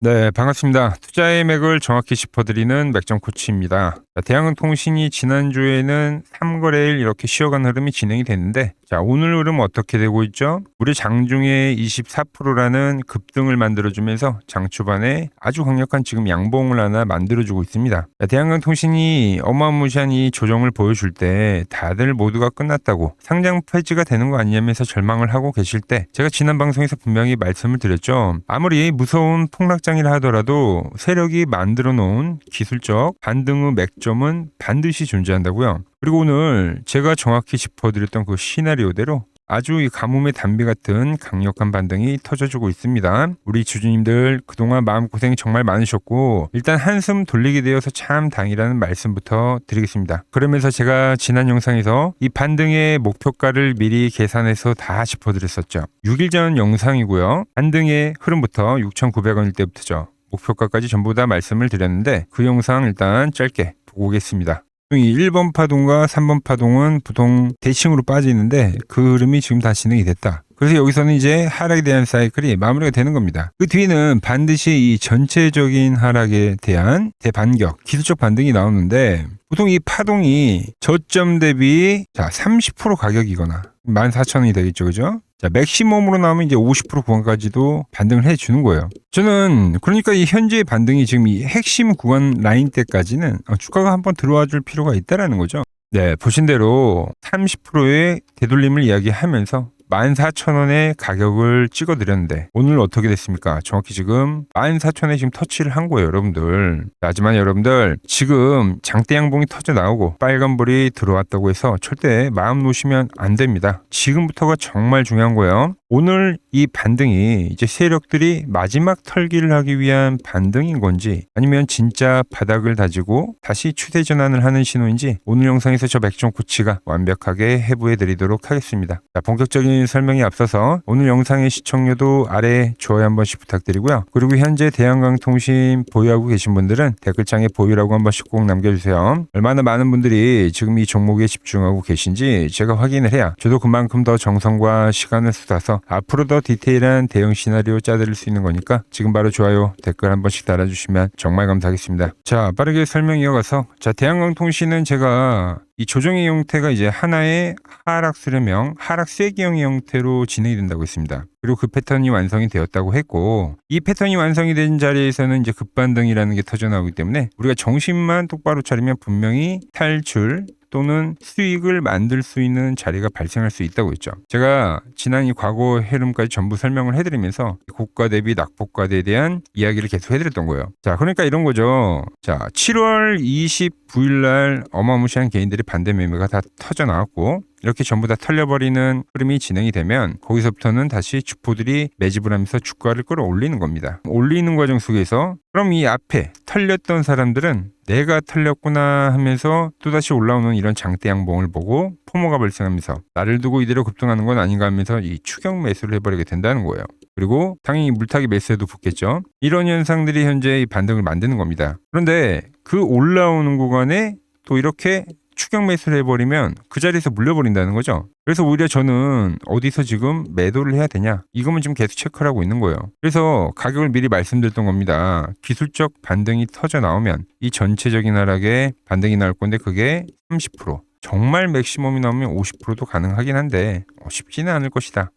네, 반갑습니다. 투자의 맥을 정확히 짚어드리는 맥정 코치입니다. 대한항공통신이 지난주에는 3거래일 이렇게 쉬어간 흐름이 진행이 됐는데, 오늘 흐름 어떻게 되고 있죠? 우리 장중에 24%라는 급등을 만들어주면서 장 초반에 아주 강력한 지금 양봉을 하나 만들어주고 있습니다. 대한항공통신이 어마무시한 이 조정을 보여줄 때 다들 모두가 끝났다고 상장 폐지가 되는 거 아니냐면서 절망을 하고 계실 때, 제가 지난 방송에서 분명히 말씀을 드렸죠. 아무리 무서운 폭락장이라 하더라도 세력이 만들어 놓은 기술적 반등 후 맥점은 반드시 존재한다고요. 그리고 오늘 제가 정확히 짚어드렸던 그 시나리오대로 아주 이 가뭄의 단비 같은 강력한 반등이 터져주고 있습니다. 우리 주주님들 그동안 마음고생 정말 많으셨고, 일단 한숨 돌리게 되어서 참 다행이라는 말씀부터 드리겠습니다. 그러면서 제가 지난 영상에서 이 반등의 목표가를 미리 계산해서 다 짚어드렸었죠. 6일 전 영상이고요. 반등의 흐름부터 6,900원일 때부터죠. 목표가까지 전부 다 말씀을 드렸는데, 그 영상 일단 짧게 보고 오겠습니다. 이 1번 파동과 3번 파동은 보통 대칭으로 빠지는데 그 흐름이 지금 다 진행이 됐다. 그래서 여기서는 이제 하락에 대한 사이클이 마무리가 되는 겁니다. 그 뒤에는 반드시 이 전체적인 하락에 대한 대반격, 기술적 반등이 나오는데, 보통 이 파동이 저점 대비 30% 가격이거나 14,000원이 되겠죠, 그죠? 맥시멈으로 나오면 이제 50% 구간까지도 반등을 해주는 거예요. 저는 그러니까 이 현재의 반등이 지금 이 핵심 구간 라인 때까지는 주가가 한번 들어와 줄 필요가 있다라는 거죠. 네, 보신 대로 30%의 되돌림을 이야기하면서 14,000원의 가격을 찍어드렸는데 오늘 어떻게 됐습니까? 정확히 지금 14,000원에 지금 터치를 한 거예요, 여러분들. 하지만 여러분들 지금 장대 양봉이 터져 나오고 빨간불이 들어왔다고 해서 절대 마음 놓으시면 안 됩니다. 지금부터가 정말 중요한 거예요. 오늘 이 반등이 이제 세력들이 마지막 털기를 하기 위한 반등인 건지, 아니면 진짜 바닥을 다지고 다시 추세 전환을 하는 신호인지 오늘 영상에서 저 맥정 코치가 완벽하게 해부해 드리도록 하겠습니다. 본격적인 설명에 앞서서 오늘 영상의 시청료도 아래 좋아요 한 번씩 부탁드리고요. 그리고 현재 대한항공통신 보유하고 계신 분들은 댓글창에 보유라고 한 번씩 꼭 남겨주세요. 얼마나 많은 분들이 지금 이 종목에 집중하고 계신지 제가 확인을 해야 저도 그만큼 더 정성과 시간을 쏟아서 앞으로 더 디테일한 대응 시나리오 짜드릴 수 있는 거니까 지금 바로 좋아요, 댓글 한 번씩 달아주시면 정말 감사하겠습니다. 빠르게 설명 이어가서, 대한항공통신은 제가 이 조정의 형태가 이제 하나의 하락 수렴형, 하락 쐐기형의 형태로 진행이 된다고 했습니다. 그리고 그 패턴이 완성이 되었다고 했고, 이 패턴이 완성이 된 자리에서는 이제 급반등이라는 게 터져 나오기 때문에 우리가 정신만 똑바로 차리면 분명히 탈출 또는 수익을 만들 수 있는 자리가 발생할 수 있다고 했죠. 제가 지난 이 과거 흐름까지 전부 설명을 해드리면서 고가 대비 낙폭과대에 대한 이야기를 계속 해드렸던 거예요. 그러니까 이런 거죠. 7월 29일 날 어마무시한 개인들이 반대 매매가 다 터져 나왔고, 이렇게 전부 다 털려버리는 흐름이 진행이 되면 거기서부터는 다시 주포들이 매집을 하면서 주가를 끌어올리는 겁니다. 올리는 과정 속에서 그럼 이 앞에 털렸던 사람들은 내가 털렸구나 하면서 또다시 올라오는 이런 장대 양봉을 보고 포모가 발생하면서 나를 두고 이대로 급등하는 건 아닌가 하면서 이 추격 매수를 해버리게 된다는 거예요. 그리고 당연히 물타기 매수에도 붙겠죠. 이런 현상들이 현재 이 반등을 만드는 겁니다. 그런데 그 올라오는 구간에 또 이렇게 추격 매수를 해버리면 그 자리에서 물려버린다는 거죠. 그래서 오히려 저는 어디서 지금 매도를 해야 되냐, 이거만 지금 계속 체크를 하고 있는 거예요. 그래서 가격을 미리 말씀드렸던 겁니다. 기술적 반등이 터져 나오면 이 전체적인 하락에 반등이 나올 건데 그게 30%, 정말 맥시멈이 나오면 50%도 가능하긴 한데 쉽지는 않을 것이다.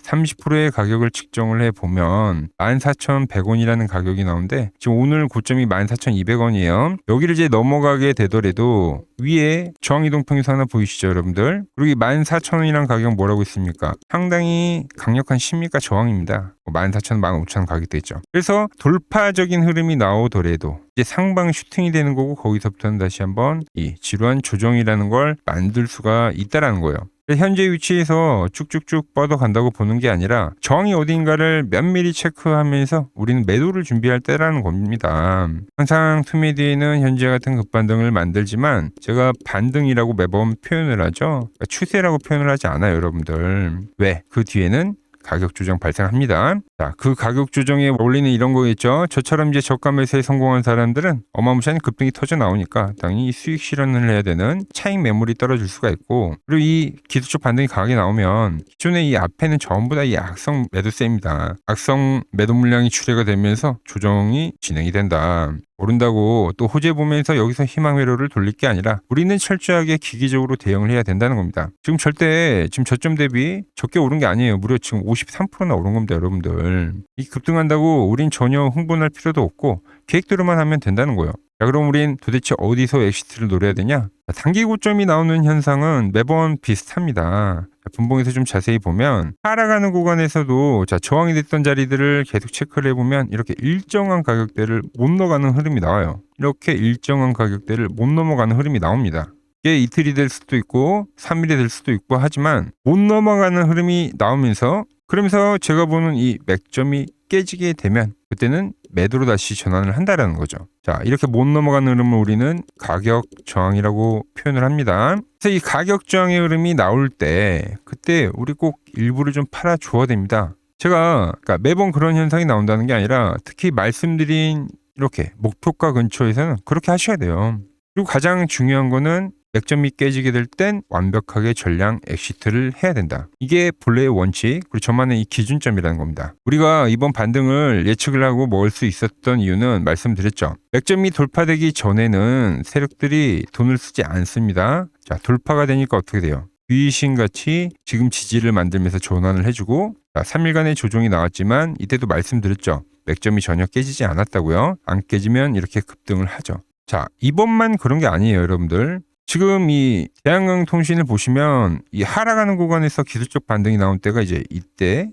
30%의 가격을 측정을 해보면 14,100원이라는 가격이 나오는데 지금 오늘 고점이 14,200원이에요. 여기를 이제 넘어가게 되더라도 위에 저항이동평균선 하나 보이시죠, 여러분들? 그리고 이 14,000원이라는 가격은 뭐라고 있습니까? 상당히 강력한 심리가 저항입니다. 14,000원, 15,000원 가격도 있죠. 그래서 돌파적인 흐름이 나오더라도 이제 상방 슈팅이 되는 거고, 거기서부터는 다시 한번 이 지루한 조정이라는 걸 만들 수가 있다라는 거예요. 현재 위치에서 쭉쭉쭉 뻗어간다고 보는 게 아니라 저항이 어딘가를 면밀히 체크하면서 우리는 매도를 준비할 때라는 겁니다. 항상 투미디는 현재 같은 급반등을 만들지만 제가 반등이라고 매번 표현을 하죠. 추세라고 표현을 하지 않아요, 여러분들. 왜? 그 뒤에는 가격 조정 발생합니다. 자, 그 가격 조정의 원리는 이런 거겠죠. 저처럼 이제 저가 매수에 성공한 사람들은 어마무시한 급등이 터져 나오니까 당연히 수익 실현을 해야 되는 차익 매물이 떨어질 수가 있고, 그리고 이 기술적 반등이 강하게 나오면 기존의 이 앞에는 전부 다 이 악성 매도세입니다. 악성 매도 물량이 출회가 되면서 조정이 진행이 된다. 오른다고 또 호재 보면서 여기서 희망 회로를 돌릴 게 아니라 우리는 철저하게 기기적으로 대응을 해야 된다는 겁니다. 지금 절대 지금 저점 대비 적게 오른 게 아니에요. 무려 지금 53%나 오른 겁니다, 여러분들. 이 급등한다고 우린 전혀 흥분할 필요도 없고 계획대로만 하면 된다는 거예요. 자, 그럼 우린 도대체 어디서 엑시트를 노려야 되냐? 단기 고점이 나오는 현상은 매번 비슷합니다. 분봉에서 좀 자세히 보면 하락하는 구간에서도 저항이 됐던 자리들을 계속 체크를 해보면 이렇게 일정한 가격대를 못 넘어가는 흐름이 나와요. 이렇게 일정한 가격대를 못 넘어가는 흐름이 나옵니다. 이게 이틀이 될 수도 있고 3일이 될 수도 있고 하지만 못 넘어가는 흐름이 나오면서, 그러면서 제가 보는 이 맥점이 깨지게 되면 그때는 매도로 다시 전환을 한다라는 거죠. 자, 이렇게 못 넘어가는 흐름을 우리는 가격 저항이라고 표현을 합니다. 그래서 이 가격 저항의 흐름이 나올 때 그때 우리 꼭 일부를 좀 팔아 줘야 됩니다. 제가 그러니까 매번 그런 현상이 나온다는 게 아니라 특히 말씀드린 이렇게 목표가 근처에서는 그렇게 하셔야 돼요. 그리고 가장 중요한 거는 맥점이 깨지게 될 땐 완벽하게 전량 엑시트를 해야 된다. 이게 본래의 원칙, 그리고 저만의 이 기준점이라는 겁니다. 우리가 이번 반등을 예측을 하고 먹을 수 있었던 이유는 말씀드렸죠. 맥점이 돌파되기 전에는 세력들이 돈을 쓰지 않습니다. 자, 돌파가 되니까 어떻게 돼요? 귀신같이 지금 지지를 만들면서 전환을 해주고, 자, 3일간의 조정이 나왔지만 이때도 말씀드렸죠. 맥점이 전혀 깨지지 않았다고요. 안 깨지면 이렇게 급등을 하죠. 자, 이번만 그런 게 아니에요, 여러분들. 지금 이 대한강통신을 보시면 이 하락하는 구간에서 기술적 반등이 나온 때가 이제 이때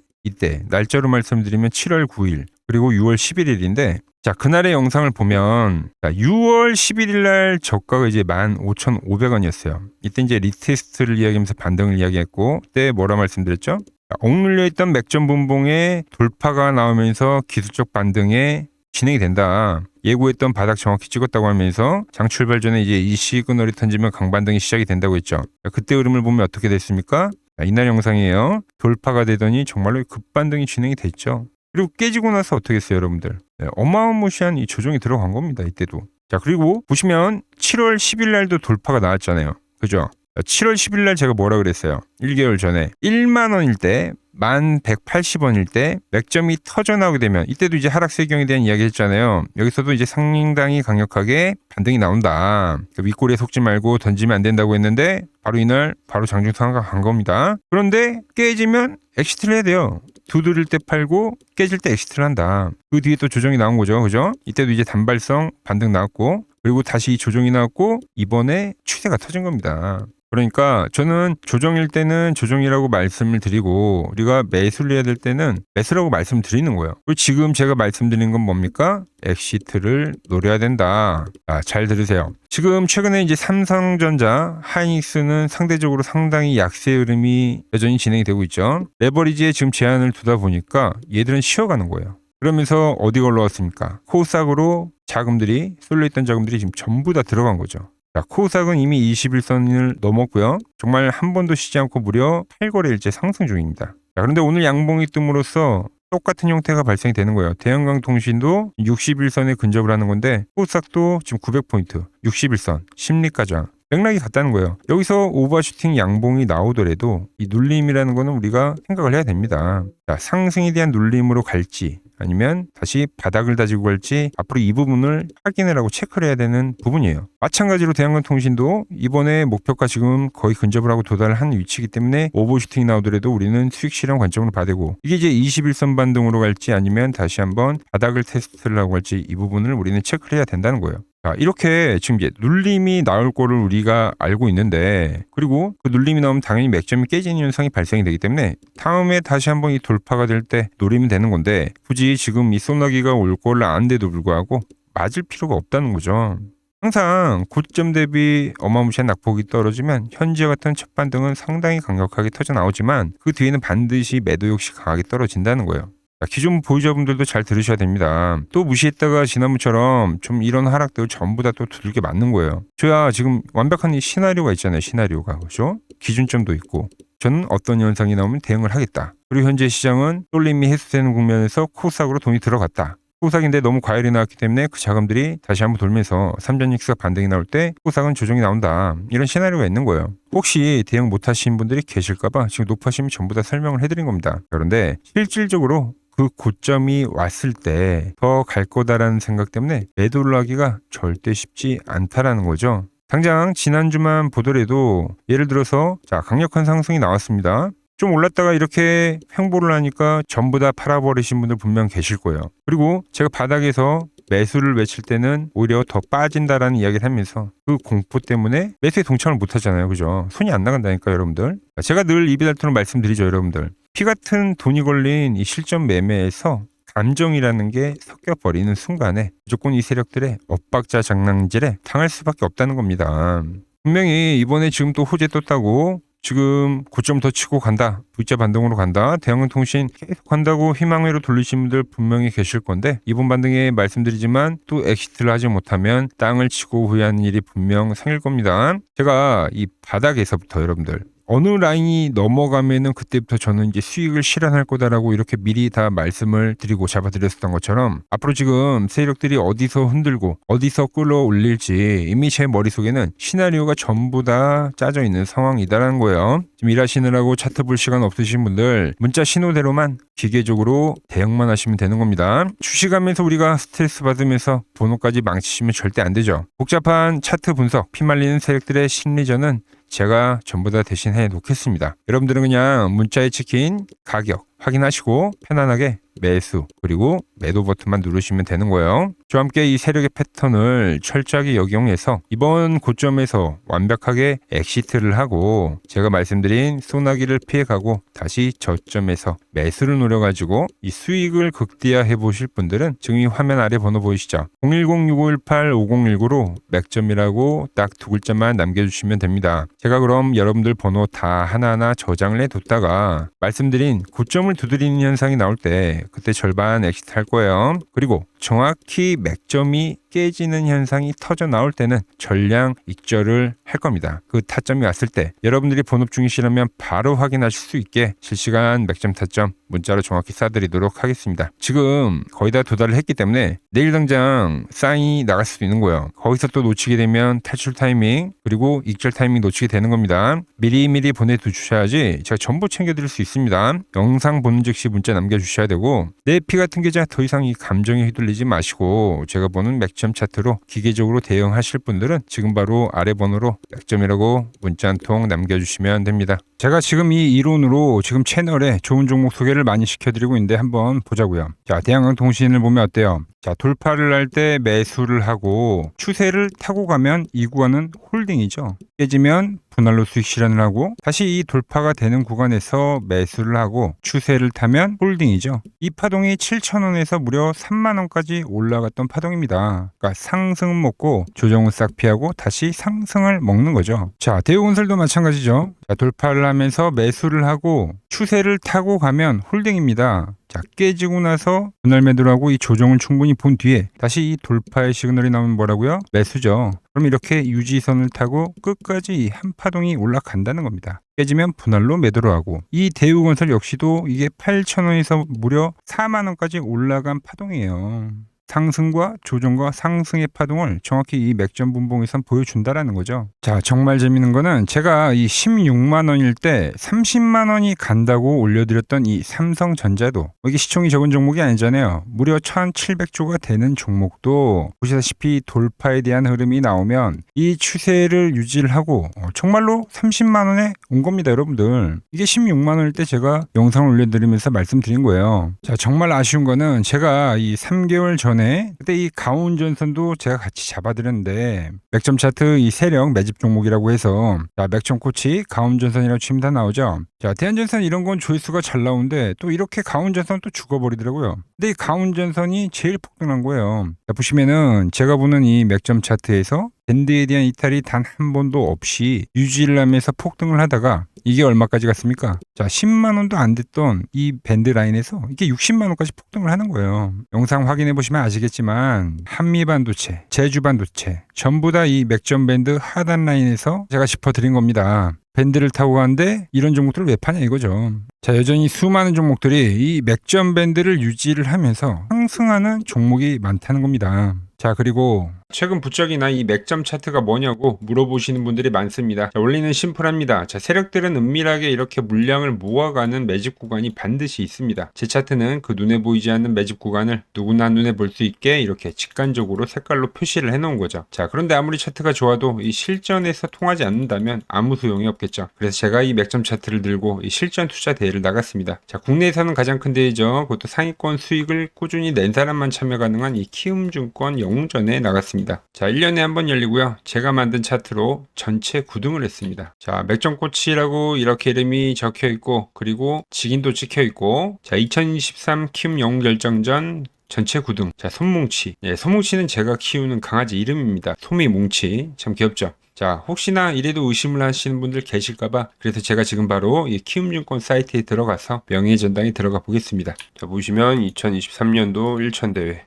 날짜로 말씀드리면 7월 9일 그리고 6월 11일인데, 자, 그날의 영상을 보면 6월 11일 날 저가가 이제 15,500원이었어요. 이때 이제 리테스트를 이야기하면서 반등을 이야기했고, 그때 뭐라 말씀드렸죠? 억눌려 있던 맥점 분봉에 돌파가 나오면서 기술적 반등에 진행이 된다. 예고했던 바닥 정확히 찍었다고 하면서 장 출발 전에 이제 이 시그널이 던지면 강반등이 시작이 된다고 했죠. 그때 흐름을 보면 어떻게 됐습니까? 이날 영상이에요. 돌파가 되더니 정말로 급반등이 진행이 됐죠. 그리고 깨지고 나서 어떻게 했어요, 여러분들? 어마어마시한 이 조정이 들어간 겁니다, 이때도. 자, 그리고 보시면 7월 10일 날도 돌파가 나왔잖아요. 그죠? 7월 10일 날 제가 뭐라 그랬어요? 1개월 전에 1만 원일 때 1,180원일 때 맥점이 터져 나오게 되면, 이때도 이제 하락세경에 대한 이야기 했잖아요. 여기서도 이제 상당히 강력하게 반등이 나온다. 윗꼬리에 속지 말고 던지면 안 된다고 했는데 바로 이날 바로 장중상가 간 겁니다. 그런데 깨지면 엑시트를 해야 돼요. 두드릴 때 팔고 깨질 때 엑시트를 한다. 그 뒤에 또 조정이 나온 거죠. 그죠? 이때도 이제 단발성 반등 나왔고, 그리고 다시 조정이 나왔고, 이번에 추세가 터진 겁니다. 그러니까 저는 조정일 때는 조정이라고 말씀을 드리고, 우리가 매수를 해야 될 때는 매수라고 말씀드리는 거예요. 그리고 지금 제가 말씀드리는 건 뭡니까? 엑시트를 노려야 된다. 잘 들으세요. 지금 최근에 이제 삼성전자, 하이닉스는 상대적으로 상당히 약세 흐름이 여전히 진행이 되고 있죠. 레버리지에 지금 제한을 두다 보니까 얘들은 쉬어가는 거예요. 그러면서 어디 걸러왔습니까? 코스닥으로 자금들이, 쏠려있던 자금들이 지금 전부 다 들어간 거죠. 자, 코스닥은 이미 21선을 넘었고요. 정말 한 번도 쉬지 않고 무려 8거래일째 상승 중입니다. 자, 그런데 오늘 양봉이 뜸으로써 똑같은 형태가 발생이 되는 거예요. 대한강통신도 61선에 근접을 하는 건데, 코스닥도 지금 900포인트, 61선, 심리가장. 맥락이 같다는 거예요. 여기서 오버슈팅 양봉이 나오더라도 이 눌림이라는 거는 우리가 생각을 해야 됩니다. 자, 상승에 대한 눌림으로 갈지 아니면 다시 바닥을 다지고 갈지, 앞으로 이 부분을 확인을 하고 체크를 해야 되는 부분이에요. 마찬가지로 대한강통신도 이번에 목표가 지금 거의 근접을 하고 도달을 한 위치이기 때문에 오버슈팅이 나오더라도 우리는 수익 실현 관점으로 봐야 되고, 이게 이제 21선 반등으로 갈지 아니면 다시 한번 바닥을 테스트를 하고 갈지, 이 부분을 우리는 체크를 해야 된다는 거예요. 자, 이렇게 지금 이제 눌림이 나올 거를 우리가 알고 있는데, 그리고 그 눌림이 나오면 당연히 맥점이 깨지는 현상이 발생이 되기 때문에 다음에 다시 한번 이 돌파가 될 때 노리면 되는 건데, 굳이 지금 이 소나기가 올 거를 아는데도 불구하고 맞을 필요가 없다는 거죠. 항상 고점 대비 어마무시한 낙폭이 떨어지면 현재 같은 첫 반등은 상당히 강력하게 터져 나오지만 그 뒤에는 반드시 매도 역시 강하게 떨어진다는 거예요. 기존 보유자분들도 잘 들으셔야 됩니다. 또 무시했다가 지난번처럼 좀 이런 하락들 전부 다 또 두들겨 맞는 거예요. 저야 지금 완벽한 이 시나리오가 있잖아요. 시나리오가. 그죠? 기준점도 있고. 저는 어떤 현상이 나오면 대응을 하겠다. 그리고 현재 시장은 쏠림이 해소되는 국면에서 코스닥으로 돈이 들어갔다. 코스닥인데 너무 과열이 나왔기 때문에 그 자금들이 다시 한번 돌면서 삼전익스가 반등이 나올 때 코스닥은 조정이 나온다. 이런 시나리오가 있는 거예요. 혹시 대응 못하신 분들이 계실까봐 지금 높아심이 전부 다 설명을 해드린 겁니다. 그런데 실질적으로 그 고점이 왔을 때 더 갈 거다라는 생각 때문에 매도를 하기가 절대 쉽지 않다라는 거죠. 당장 지난주만 보더라도 예를 들어서 강력한 상승이 나왔습니다. 좀 올랐다가 이렇게 횡보를 하니까 전부 다 팔아버리신 분들 분명 계실 거예요. 그리고 제가 바닥에서 매수를 외칠 때는 오히려 더 빠진다라는 이야기를 하면서 그 공포 때문에 매수에 동참을 못 하잖아요. 그죠? 손이 안 나간다니까 여러분들. 제가 늘 이베달토록 말씀드리죠 여러분들. 피 같은 돈이 걸린 이 실전 매매에서 감정이라는 게 섞여버리는 순간에 무조건 이 세력들의 엇박자 장난질에 당할 수밖에 없다는 겁니다. 분명히 이번에 지금 또 호재 떴다고 지금 고점 더 치고 간다. V자 반등으로 간다. 대한통신 계속 간다고 희망회로 돌리신 분들 분명히 계실 건데 이번 반등에 말씀드리지만 또 엑시트를 하지 못하면 땅을 치고 후회하는 일이 분명 생길 겁니다. 제가 이 바닥에서부터 여러분들 어느 라인이 넘어가면은 그때부터 저는 이제 수익을 실현할 거다라고 이렇게 미리 다 말씀을 드리고 잡아드렸었던 것처럼 앞으로 지금 세력들이 어디서 흔들고 어디서 끌어올릴지 이미 제 머릿속에는 시나리오가 전부 다 짜져 있는 상황이다라는 거예요. 지금 일하시느라고 차트 볼 시간 없으신 분들 문자 신호대로만 기계적으로 대응만 하시면 되는 겁니다. 주식하면서 우리가 스트레스 받으면서 번호까지 망치시면 절대 안 되죠. 복잡한 차트 분석, 피말리는 세력들의 심리전은 제가 전부 다 대신해 놓겠습니다. 여러분들은 그냥 문자에 찍힌 가격 확인하시고 편안하게 매수 그리고 매도 버튼만 누르시면 되는 거예요. 저와 함께 이 세력의 패턴을 철저하게 역용해서 이번 고점에서 완벽하게 엑시트를 하고 제가 말씀드린 소나기를 피해가고 다시 저점에서 매수를 노려가지고 이 수익을 극대화해 보실 분들은 지금 이 화면 아래 번호 보이시죠? 010-6518-5019로 맥점이라고 딱 두 글자만 남겨주시면 됩니다. 제가 그럼 여러분들 번호 다 하나하나 저장을 해뒀다가 말씀드린 고점을 두드리는 현상이 나올 때 그때 절반 엑시트 할 거예요. 그리고 정확히 맥점이 깨지는 현상이 터져 나올 때는 전량 익절을 할 겁니다. 그 타점이 왔을 때 여러분들이 본업 중이시라면 바로 확인하실 수 있게 실시간 맥점 타점 문자로 정확히 쏴드리도록 하겠습니다. 지금 거의 다 도달을 했기 때문에 내일 당장 사인이 나갈 수도 있는 거예요. 거기서 또 놓치게 되면 탈출 타이밍 그리고 익절 타이밍 놓치게 되는 겁니다. 미리미리 보내두셔야지 제가 전부 챙겨드릴 수 있습니다. 영상 보는 즉시 문자 남겨주셔야 되고 내 피 같은 계좌 더 이상 이 감정에 휘둘리지 마시고 제가 보는 맥점 차트로 기계적으로 대응하실 분들은 지금 바로 아래 번호로 맥점이라고 문자 한 통 남겨주시면 됩니다. 제가 지금 이 이론으로 지금 채널에 좋은 종목 소개를 많이 시켜드리고 있는데 한번 보자고요. 자, 대한항통신을 보면 어때요? 자, 돌파를 할 때 매수를 하고 추세를 타고 가면 이 구간은 홀딩이죠. 깨지면 분할로 수익 실현을 하고 다시 이 돌파가 되는 구간에서 매수를 하고 추세를 타면 홀딩이죠. 이 파동이 7,000원에서 무려 3만원까지 올라갔던 파동입니다. 그러니까 상승은 먹고 조정은 싹 피하고 다시 상승을 먹는 거죠. 자, 대우건설도 마찬가지죠. 자, 돌파를 하면서 매수를 하고 추세를 타고 가면 홀딩입니다. 자, 깨지고 나서 분할 매도를 하고 이 조정을 충분히 본 뒤에 다시 이 돌파의 시그널이 나오면 뭐라고요? 매수죠. 그럼 이렇게 유지선을 타고 끝까지 한 파동이 올라간다는 겁니다. 깨지면 분할로 매도를 하고 이 대우건설 역시도 이게 8,000원에서 무려 4만원까지 올라간 파동이에요. 상승과 조정과 상승의 파동을 정확히 이 맥점 분봉에선 보여준다라는 거죠. 자, 정말 재밌는 거는 제가 이 16만 원일 때 30만 원이 간다고 올려드렸던 이 삼성전자도 이게 시총이 적은 종목이 아니잖아요. 무려 1,700조가 되는 종목도 보시다시피 돌파에 대한 흐름이 나오면 이 추세를 유지를 하고 정말로 30만 원에 온 겁니다, 여러분들. 이게 16만 원일 때 제가 영상을 올려드리면서 말씀드린 거예요. 자, 정말 아쉬운 거는 제가 이 3개월 전에 그때 이 가온전선도 제가 같이 잡아드렸는데 맥점 차트 이 세력 매집 종목이라고 해서 자, 맥점 코치 가온전선이라고 치면 다 나오죠. 자, 대한전선 이런 건 조회수가 잘 나오는데 또 이렇게 가온전선 또 죽어버리더라고요. 근데 이 가온전선이 제일 폭등한 거예요. 자, 보시면은 제가 보는 이 맥점 차트에서 밴드에 대한 이탈이 단 한 번도 없이 유지를 하면서 폭등을 하다가 이게 얼마까지 갔습니까? 자, 10만 원도 안 됐던 이 밴드 라인에서 이게 60만 원까지 폭등을 하는 거예요. 영상 확인해 보시면 아시겠지만 한미반도체, 제주반도체 전부 다 이 맥점 밴드 하단 라인에서 제가 짚어드린 겁니다. 밴드를 타고 가는데 이런 종목들을 왜 파냐 이거죠. 자, 여전히 수많은 종목들이 이 맥점 밴드를 유지를 하면서 상승하는 종목이 많다는 겁니다. 자, 그리고 최근 부쩍이나 이 맥점 차트가 뭐냐고 물어보시는 분들이 많습니다. 자, 원리는 심플합니다. 자, 세력들은 은밀하게 이렇게 물량을 모아가는 매집 구간이 반드시 있습니다. 제 차트는 그 눈에 보이지 않는 매집 구간을 누구나 눈에 볼 수 있게 이렇게 직관적으로 색깔로 표시를 해놓은 거죠. 자, 그런데 아무리 차트가 좋아도 이 실전에서 통하지 않는다면 아무 소용이 없겠죠. 그래서 제가 이 맥점 차트를 들고 이 실전 투자 대회를 나갔습니다. 자, 국내에서는 가장 큰 대회죠. 그것도 상위권 수익을 꾸준히 낸 사람만 참여 가능한 이 키움증권 영웅전에 나갔습니다. 자, 1년에 한 번 열리고요. 제가 만든 차트로 전체 9등을 했습니다. 자, 맥점코치라고 이렇게 이름이 적혀 있고, 그리고 직인도 찍혀 있고, 자, 2023 키움 영웅 결정전 전체 9등. 자, 솜뭉치. 예, 솜뭉치는 제가 키우는 강아지 이름입니다. 솜이뭉치. 참 귀엽죠? 자, 혹시나 이래도 의심을 하시는 분들 계실까봐 그래서 제가 지금 바로 이 키움증권 사이트에 들어가서 명예의 전당에 들어가 보겠습니다. 자, 보시면 2023년도 1천대회.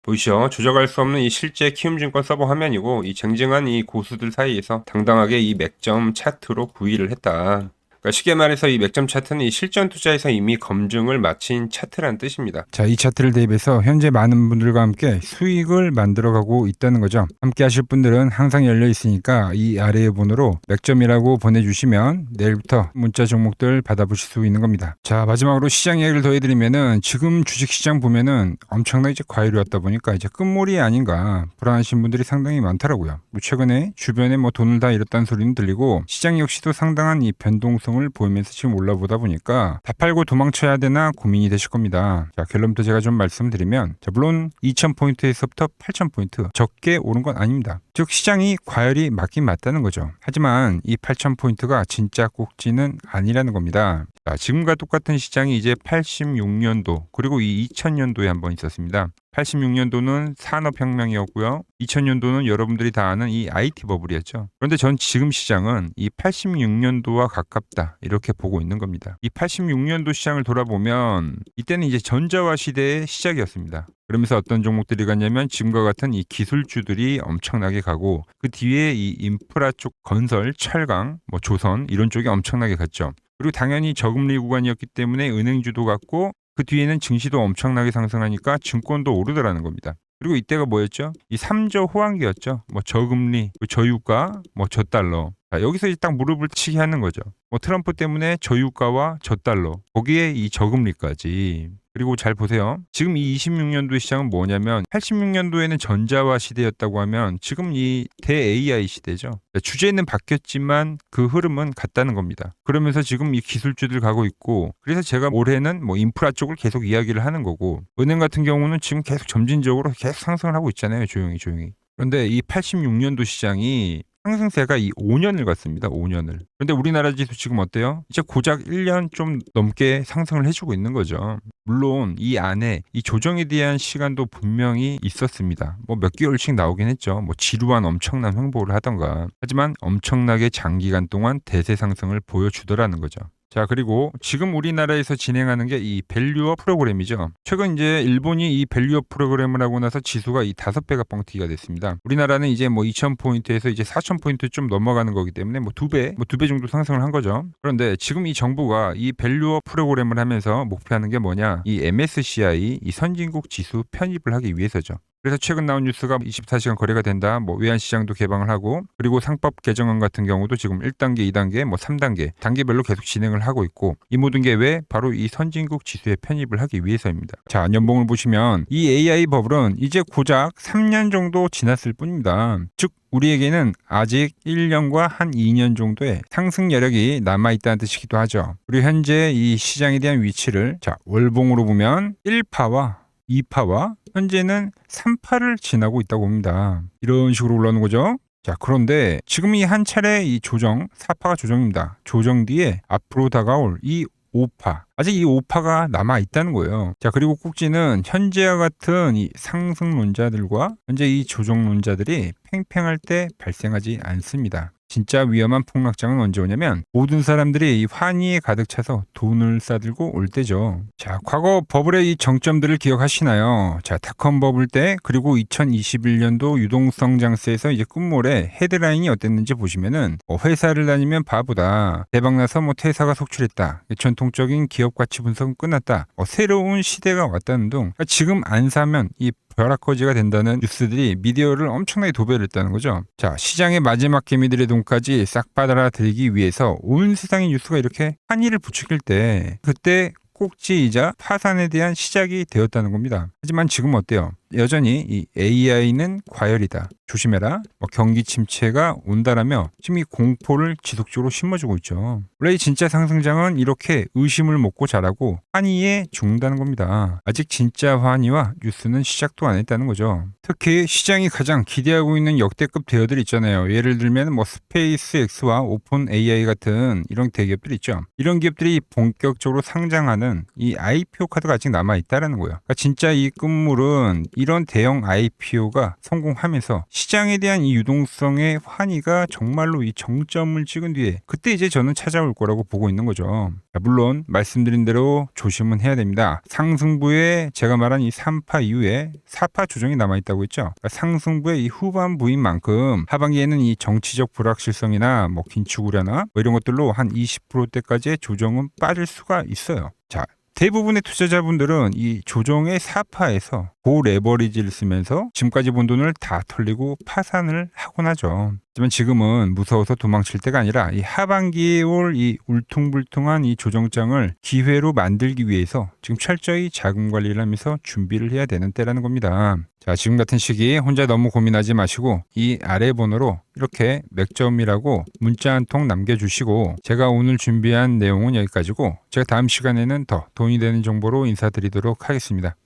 보이시죠? 조작할 수 없는 이 실제 키움증권 서버 화면이고 이 쟁쟁한 이 고수들 사이에서 당당하게 이 맥점 차트로 구위를 했다. 그러니까 쉽게 말해서 이 맥점 차트는 이 실전 투자에서 이미 검증을 마친 차트란 뜻입니다. 자, 이 차트를 대입해서 현재 많은 분들과 함께 수익을 만들어가고 있다는 거죠. 함께 하실 분들은 항상 열려 있으니까 이 아래의 번호로 맥점이라고 보내주시면 내일부터 문자 종목들 받아보실 수 있는 겁니다. 자, 마지막으로 시장 이야기를 더 해드리면은 지금 주식시장 보면은 엄청나게 이제 과열이 왔다 보니까 이제 끝물이 아닌가 불안하신 분들이 상당히 많더라고요. 최근에 주변에 뭐 돈을 다 잃었다는 소리는 들리고 시장 역시도 상당한 이 변동성 을 보이면서 지금 올라보다 보니까 다 팔고 도망쳐야 되나 고민이 되실 겁니다. 자, 결론부터 제가 좀 말씀드리면 자, 물론 2000포인트에서부터 8000포인트 적게 오른 건 아닙니다. 즉 시장이 과열이 맞긴 맞다는 거죠. 하지만 이 8000포인트가 진짜 꼭지는 아니라는 겁니다. 자, 지금과 똑같은 시장이 이제 86년도 그리고 이 2000년도에 한번 있었습니다. 86년도는 산업혁명이었고요. 2000년도는 여러분들이 다 아는 이 IT 버블이었죠. 그런데 전 지금 시장은 이 86년도와 가깝다 이렇게 보고 있는 겁니다. 이 86년도 시장을 돌아보면 이때는 이제 전자화 시대의 시작이었습니다. 그러면서 어떤 종목들이 갔냐면 지금과 같은 이 기술주들이 엄청나게 가고 그 뒤에 이 인프라 쪽 건설, 철강, 뭐 조선 이런 쪽이 엄청나게 갔죠. 그리고 당연히 저금리 구간이었기 때문에 은행주도 갔고 그 뒤에는 증시도 엄청나게 상승하니까 증권도 오르더라는 겁니다. 그리고 이때가 뭐였죠? 이 3저 호황기였죠. 뭐 저금리, 저유가, 뭐 저달러. 자, 여기서 이제 딱 무릎을 치게 하는 거죠. 뭐 트럼프 때문에 저유가와 저달러, 거기에 이 저금리까지. 그리고 잘 보세요. 지금 이 26년도 시장은 뭐냐면 86년도에는 전자화 시대였다고 하면 지금 이 대 AI 시대죠. 주제는 바뀌었지만 그 흐름은 같다는 겁니다. 그러면서 지금 이 기술주들 가고 있고 그래서 제가 올해는 뭐 인프라 쪽을 계속 이야기를 하는 거고 은행 같은 경우는 지금 계속 점진적으로 계속 상승을 하고 있잖아요. 조용히. 그런데 이 86년도 시장이 상승세가 이 5년을 갔습니다. 5년을. 그런데 우리나라 지수 지금 어때요? 이제 고작 1년 좀 넘게 상승을 해주고 있는 거죠. 물론 이 안에 이 조정에 대한 시간도 분명히 있었습니다. 뭐 몇 개월씩 나오긴 했죠. 뭐 지루한 엄청난 횡보를 하던가. 하지만 엄청나게 장기간 동안 대세 상승을 보여주더라는 거죠. 자, 그리고 지금 우리나라에서 진행하는 게 이 밸류업 프로그램이죠. 최근 이제 일본이 이 밸류업 프로그램을 하고 나서 지수가 이 5배가 뻥튀기가 됐습니다. 우리나라는 이제 뭐 2000포인트에서 이제 4000포인트 좀 넘어가는 거기 때문에 뭐 2배 정도 상승을 한 거죠. 그런데 지금 이 정부가 이 밸류업 프로그램을 하면서 목표하는 게 뭐냐? 이 MSCI 이 선진국 지수 편입을 하기 위해서죠. 그래서 최근 나온 뉴스가 24시간 거래가 된다. 뭐 외환시장도 개방을 하고 그리고 상법 개정안 같은 경우도 지금 1단계, 2단계, 뭐 3단계 단계별로 계속 진행을 하고 있고 이 모든 게 왜? 바로 이 선진국 지수에 편입을 하기 위해서입니다. 자, 연봉을 보시면 이 AI 버블은 이제 고작 3년 정도 지났을 뿐입니다. 즉 우리에게는 아직 1년과 한 2년 정도의 상승 여력이 남아있다는 뜻이기도 하죠. 그리고 현재 이 시장에 대한 위치를 자 월봉으로 보면 1파와 2파와 현재는 3파를 지나고 있다고 봅니다. 이런 식으로 올라오는 거죠. 자, 그런데 지금 이 한 차례 이 조정, 4파가 조정입니다. 조정 뒤에 앞으로 다가올 이 오파. 아직 이 오파가 남아 있다는 거예요. 자, 그리고 꼭지는 현재와 같은 이 상승론자들과 현재 이 조정론자들이 팽팽할 때 발생하지 않습니다. 진짜 위험한 폭락장은 언제 오냐면 모든 사람들이 이 환희에 가득 차서 돈을 싸들고 올 때죠. 자, 과거 버블의 이 정점들을 기억하시나요? 자, 닷컴 버블 때 그리고 2021년도 유동성 장세에서 이제 끝물에 헤드라인이 어땠는지 보시면은 회사를 다니면 바보다. 대박나서 퇴사가 속출했다. 전통적인 기업 가치 분석은 끝났다. 새로운 시대가 왔다는 등 그러니까 지금 안 사면 이 벼락거지가 된다는 뉴스들이 미디어를 엄청나게 도배를 했다는 거죠. 자, 시장의 마지막 개미들의 돈까지 싹 빨아들이기 위해서 온 세상의 뉴스가 이렇게 환희를 부추길 때 그때 꼭지이자 파산에 대한 시작이 되었다는 겁니다. 하지만 지금 어때요? 여전히 이 AI는 과열이다. 조심해라. 경기 침체가 온다라며 지금 이 공포를 지속적으로 심어주고 있죠. 원래 이 진짜 상승장은 이렇게 의심을 먹고 자라고 환희에 죽는다는 겁니다. 아직 진짜 환희와 뉴스는 시작도 안 했다는 거죠. 특히 시장이 가장 기대하고 있는 역대급 대여들 있잖아요. 예를 들면 스페이스X와 오픈 AI 같은 이런 대기업들 있죠. 이런 기업들이 본격적으로 상장하는 이 IPO 카드가 아직 남아 있다라는 거예요. 그러니까 진짜 이 끝물은 이런 대형 IPO가 성공하면서 시장에 대한 이 유동성의 환희가 정말로 이 정점을 찍은 뒤에 그때 이제 저는 찾아올 거라고 보고 있는 거죠. 물론 말씀드린 대로 조심은 해야 됩니다. 상승부에 제가 말한 이 3파 이후에 4파 조정이 남아있다고 했죠. 그러니까 상승부의 이 후반부인 만큼 하반기에는 이 정치적 불확실성이나 긴축 우려나 이런 것들로 한 20%대까지의 조정은 빠질 수가 있어요. 자, 대부분의 투자자분들은 이 조정의 4파에서 고레버리지를 쓰면서 지금까지 본 돈을 다 털리고 파산을 하곤 하죠. 하지만 지금은 무서워서 도망칠 때가 아니라 이 하반기에 올 이 울퉁불퉁한 이 조정장을 기회로 만들기 위해서 지금 철저히 자금 관리를 하면서 준비를 해야 되는 때라는 겁니다. 자, 지금 같은 시기 혼자 너무 고민하지 마시고 이 아래 번호로 이렇게 맥점이라고 문자 한 통 남겨주시고 제가 오늘 준비한 내용은 여기까지고 제가 다음 시간에는 더 돈이 되는 정보로 인사드리도록 하겠습니다.